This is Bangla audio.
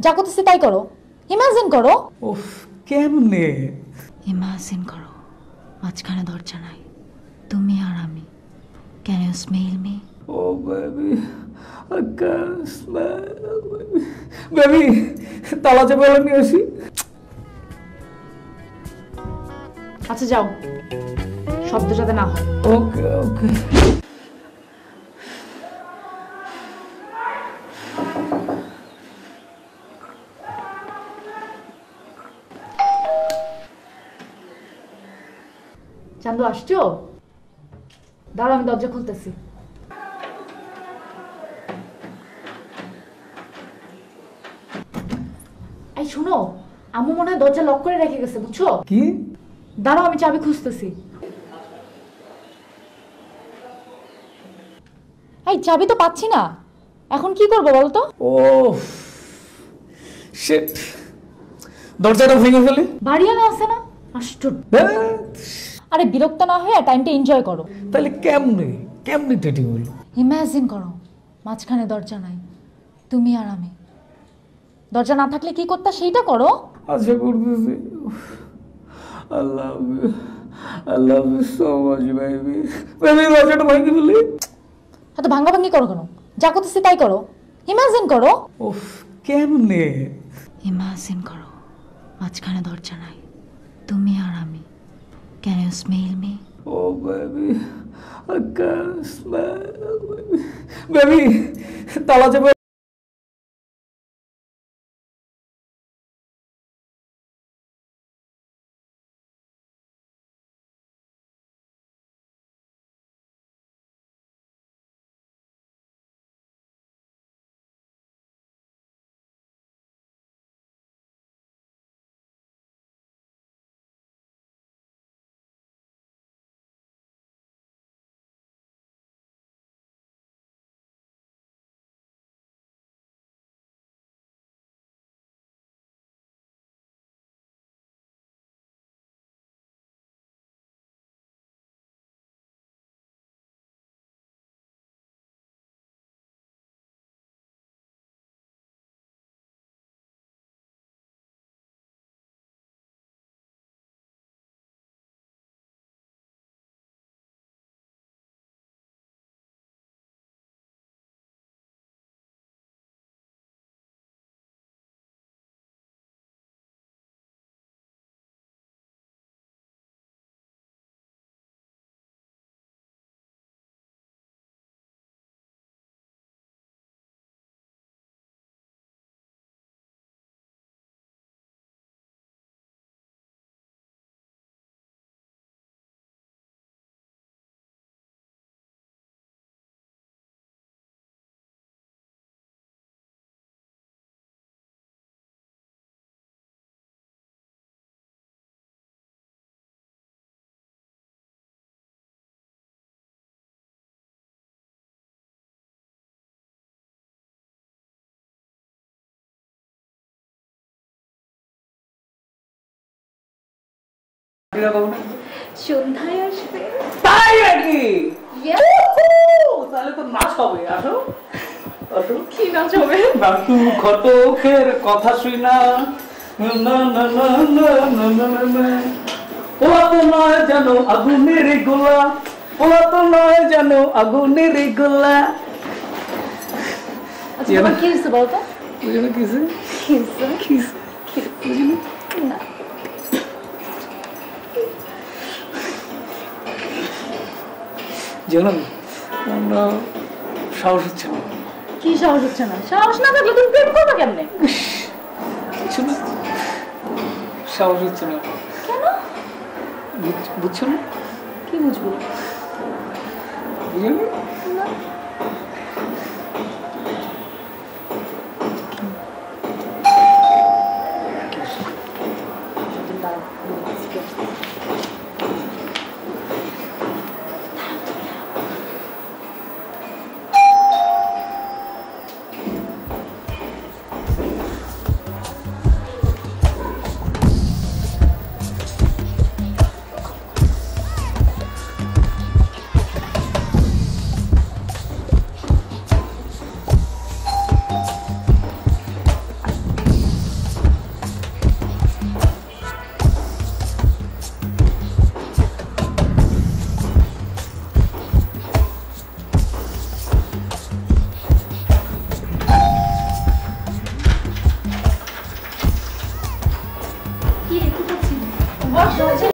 যা করতেছি তাই করো। ইমাজিন করো। উফ, কেমনে? ইমাজিন করো মাঝখানে দরজা নাই, তুমি আর আমি। Can you smell me? Oh baby, I can't smell, baby. Baby, তালা চেপে নিয়ে আসি। আচ্ছা যাও, শব্দ যাতে না হয়। ওকে ওকে। চান্দু আসছো? দাঁড়াও, আমি দরজা খুলতেছি। এই শোনো, আম্মু মনে হয় দরজা লক করে রেখে গেছে, বুঝছো? কি? দাঁড়াও, আমি চাবি খুঁজতেছি। এই চাবি তো পাচ্ছি না, এখন কি করবো বলো তো? ও শিট, দরজাটা ভেঙে ফেলি। বাড়িয়ানা আছে না? আশ্চর্য। আরে বিরক্ত না হয়ে টাইমটা এনজয় করো। তাহলে কেমনে কেমনে টেটি হলো? ইমাজিন করো মাঝখানে দরজা নাই, তুমি আর আমি। দরজা না থাকলে কি করতে সেইটা করো। আচ্ছা করতেছি। I love you. I love you so much, baby. Baby, দরজাটা ভেঙে ফেলি। এত ভাঙ্গা ভাঙ্গি করো কেন? যা করতেছি তাই করো। ইমাজিন করো। উফ, কেমনে? ইমাজিন করো মাঝখানে দরজা নাই, তুমি আর আমি। Can you smell me? Oh baby, I can't smell, baby. Baby, তালা চেপে। সন্ধ্যায় আসবে। তাই নাকি? তাহলে তো নাচ হবে। আসো আসো। কি নাচ হবে? নাটু ঘটকের কথা শুই না। ওলা তো নয় যেন আগুনের গোলা, ওলা তো নয় যেন আগুনের গোলা। আচ্ছা তোমার কি হয়েছে বলতো? বুঝলো কিছু? কি হয়েছে? বুঝলি না। জানো আমরা সাহস হচ্ছে না। কি সাহস হচ্ছে না? সাহস না থাকলে তুমি প্রেম করবে কেমনে? কিছু না, সাহস হচ্ছে না। কেন? বুঝছো না? কি বুঝবো? বুঝলি না। দরজা